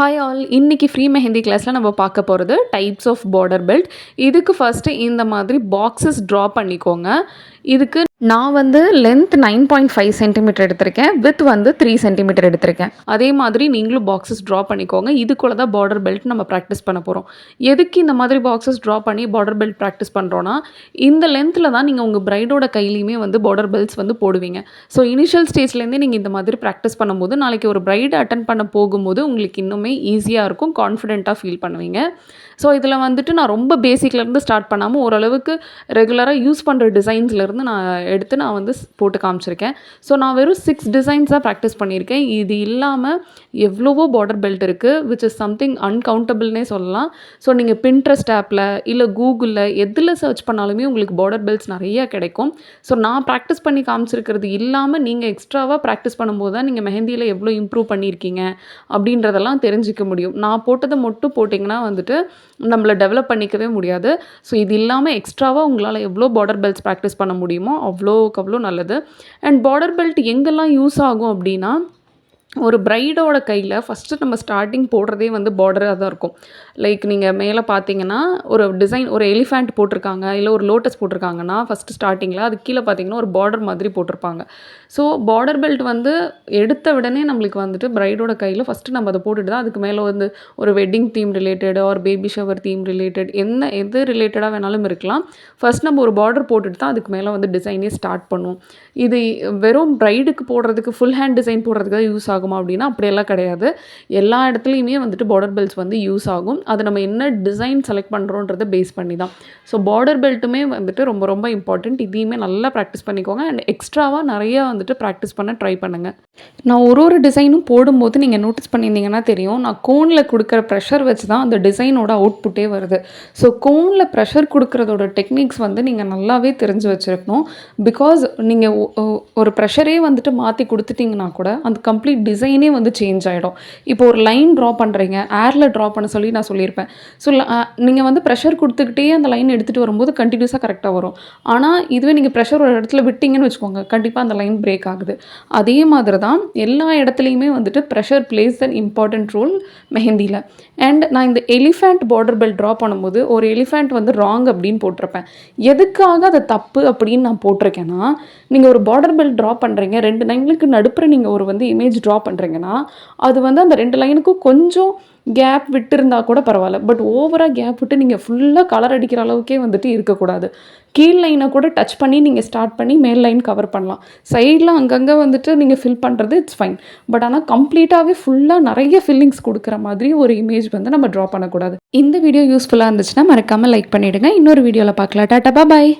Hi all, இன்னைக்கு free mehndi கிளாஸில் நம்ம பார்க்க போகிறது டைப்ஸ் ஆஃப் பார்டர் பெல்ட். இதுக்கு ஃபஸ்ட்டு இந்த மாதிரி பாக்ஸஸ் ட்ரா பண்ணிக்கோங்க. இதுக்கு நான் வந்து லென்த் 9.5 சென்டிமீட்டர் எடுத்திருக்கேன், வித் வந்து 3 சென்டிமீட்டர் எடுத்திருக்கேன். அதே மாதிரி நீங்களும் பாக்ஸஸ் ட்ரா பண்ணிக்கோங்க. இதுக்குள்ள தான் பார்டர் பெல்ட் நம்ம ப்ராக்டிஸ் பண்ண போகிறோம். எதுக்கு இந்த மாதிரி பாக்ஸஸ் ட்ரா பண்ணி பார்டர் பெல்ட் ப்ராக்டிஸ் பண்ணுறோன்னா, இந்த லென்த்தில் தான் நீங்கள் உங்கள் ப்ரைடோட கையிலையுமே வந்து பார்டர் பெல்ட்ஸ் வந்து போடுவீங்க. ஸோ இனிஷியல் ஸ்டேஜ்லேருந்தே நீங்கள் இந்த மாதிரி ப்ராக்டிஸ் பண்ணும்போது நாளைக்கு ஒரு ப்ரைடு அட்டன் பண்ண போகும்போது உங்களுக்கு இன்னுமே ஈஸியாக இருக்கும், கான்ஃபிடென்ட்டாக ஃபீல் பண்ணுவீங்க. ஸோ இதில் வந்துட்டு நான் ரொம்ப பேசிக்லேருந்து ஸ்டார்ட் பண்ணாமல் ஓரளவுக்கு ரெகுலராக யூஸ் பண்ணுற டிசைன்ஸ்லேருந்து நான் வந்து போட்டு காமிச்சிருக்கேன். ஸோ நான் வெறும் 6 டிசைன்ஸ் தான் ப்ராக்டிஸ் பண்ணியிருக்கேன். இது இல்லாமல் எவ்வளவோ பார்டர் பெல்ட் இருக்குது, விச் இஸ் சம்திங் அன்கவுண்டபிள்னே சொல்லலாம். ஸோ நீங்கள் பின்ட்ரெஸ்ட் ஆப்பில் இல்லை கூகுளில் எதில் சர்ச் பண்ணாலுமே உங்களுக்கு பார்டர் பெல்ட்ஸ் நிறையா கிடைக்கும். ஸோ நான் ப்ராக்டிஸ் பண்ணி காமிச்சிருக்கிறது இல்லாமல் நீங்கள் எக்ஸ்ட்ராவாக ப்ராக்டிஸ் பண்ணும்போது தான் நீங்கள் மெஹந்தியில் எவ்வளோ இம்ப்ரூவ் பண்ணியிருக்கீங்க அப்படின்றதெல்லாம் தெரிஞ்சிக்க முடியும். நான் போட்டதை மட்டும் போட்டிங்கன்னா வந்துட்டு நம்மளை டெவலப் பண்ணிக்கவே முடியாது. ஸோ இது இல்லாமல் எக்ஸ்ட்ராவாக உங்களால் எவ்வளோ பார்டர் பெல்ட்ஸ் ப்ராக்டிஸ் பண்ண முடியுமோ அவ்வளோக்கு அவ்வளோ நல்லது. அண்ட் பார்டர் பெல்ட் எங்கெல்லாம் யூஸ் ஆகும் அப்படின்னா, ஒரு ப்ரைடோட கையில் ஃபஸ்ட்டு நம்ம ஸ்டார்டிங் போடுறதே வந்து பார்டராக தான் இருக்கும். லைக் நீங்கள் மேலே பார்த்தீங்கன்னா ஒரு டிசைன், ஒரு எலிஃபேண்ட் போட்டிருக்காங்க, இல்லை ஒரு லோட்டஸ் போட்டிருக்காங்கன்னா ஃபஸ்ட்டு ஸ்டார்டிங்கில் அது கீழே பார்த்தீங்கன்னா ஒரு பார்டர் மாதிரி போட்டிருப்பாங்க. ஸோ பார்டர் பெல்ட் வந்து எடுத்த உடனே நம்மளுக்கு வந்துட்டு ப்ரைடோட கையில் ஃபஸ்ட்டு நம்ம அதை போட்டுட்டு தான் அதுக்கு மேலே வந்து ஒரு வெட்டிங் தீம் ரிலேட்டட் ஒரு பேபி ஷவர் தீம் ரிலேட்டட் எது ரிலேட்டடாக வேணாலும் இருக்கலாம். ஃபஸ்ட் நம்ம ஒரு பார்டர் போட்டுட்டு தான் அதுக்கு மேலே வந்து டிசைனே ஸ்டார்ட் பண்ணுவோம். இது வெறும் ப்ரைடுக்கு போடுறதுக்கு ஃபுல் ஹேண்ட் டிசைன் போடுறதுக்கு தான் யூஸ் ஆகுமா அப்படின்னா அப்படியெல்லாம் கிடையாது. எல்லா இடத்துலையுமே வந்துட்டு பார்டர் பெல்ட்ஸ் வந்து யூஸ் ஆகும். அது நம்ம என்ன டிசைன் செலக்ட் பண்ணுறோன்றதை பேஸ் பண்ணி தான். ஸோ பார்டர் பெல்ட்டுமே வந்துட்டு ரொம்ப ரொம்ப இம்பார்ட்டண்ட். இதையுமே நல்லா ப்ராக்டிஸ் பண்ணிக்கோங்க. அண்ட் எக்ஸ்ட்ராவாக நிறையா வந்துட்டு ப்ராக்டிஸ் பண்ண ட்ரை பண்ணுங்கள். நான் ஒரு டிசைனும் போடும்போது நீங்கள் நோட்டீஸ் பண்ணியிருந்தீங்கன்னா தெரியும், நான் கோனில் கொடுக்குற ப்ரெஷர் வச்சு தான் அந்த டிசைனோட அவுட்புட்டே வருது. ஸோ கோனில் ப்ரெஷர் கொடுக்குறதோட டெக்னிக்ஸ் வந்து நீங்கள் நல்லாவே தெரிஞ்சு வச்சுருக்கணும். பிகாஸ் நீங்கள் ஒரு ப்ரெஷரே வந்துட்டு மாற்றி கொடுத்துட்டிங்கன்னா கூட அந்த கம்ப்ளீட் டிசைனே வந்து சேஞ்ச் ஆகிடும். இப்போ ஒரு லைன் ட்ரா பண்ணுறீங்க, ஏரில் ட்ரா பண்ண சொல்லி நான் சொல்லியிருப்பேன். ஸோ நீங்கள் வந்து ப்ரெஷர் கொடுத்துக்கிட்டே அந்த லைன் எடுத்துகிட்டு வரும்போது கண்டினியூஸாக கரெக்டாக வரும். ஆனால் இதுவே நீங்கள் ப்ரெஷர் ஒரு இடத்துல விட்டிங்கன்னு வச்சுக்கோங்க, கண்டிப்பாக அந்த லைன் பிரேக் ஆகுது. அதே மாதிரி தான் எல்லா இடத்துலையுமே வந்துட்டு pressure plays an important role மெஹந்தியில். அண்ட் நான் இந்த எலிஃபேண்ட் பார்டர் பெல்ட் ட்ரா பண்ணும்போது ஒரு எலிஃபேண்ட் வந்து ராங் அப்படின்னு போட்டிருப்பேன். எதுக்காக அது தப்பு அப்படின்னு நான் போட்டிருக்கேன்னா, நீங்கள் ஒரு பார்டர் பெல்ட் ட்ரா பண்ணுறீங்க, 2 லைனுக்கு நடுப்புற நீங்கள் ஒரு வந்து இமேஜ் ட்ரா பண்ணுறீங்கன்னா அது வந்து அந்த 2 லைனுக்கும் கொஞ்சம் கேப் விட்டு இருந்தால் கூட பரவாயில்ல. பட் ஓவராக கேப் விட்டு நீங்கள் ஃபுல்லாக கலர் அடிக்கிற அளவுக்கே வந்துட்டு இருக்கக்கூடாது. கீழ் லைனை கூட டச் பண்ணி நீங்கள் ஸ்டார்ட் பண்ணி மேல் லைன் கவர் பண்ணலாம். சைடில் அங்கங்கே வந்துட்டு நீங்கள் ஃபில் பண்ணுறது இட்ஸ் ஃபைன். பட் ஆனால் கம்ப்ளீட்டாகவே ஃபுல்லாக நிறைய ஃபில்லிங்ஸ் கொடுக்குற மாதிரி ஒரு இமேஜ் வந்து நம்ம ட்ரா பண்ணக்கூடாது. இந்த வீடியோ யூஸ்ஃபுல்லாக இருந்துச்சுன்னா மறக்காமல் லைக் பண்ணிவிடுங்க. இன்னொரு வீடியோவில் பார்க்கலாம். டாட்டா பாய்.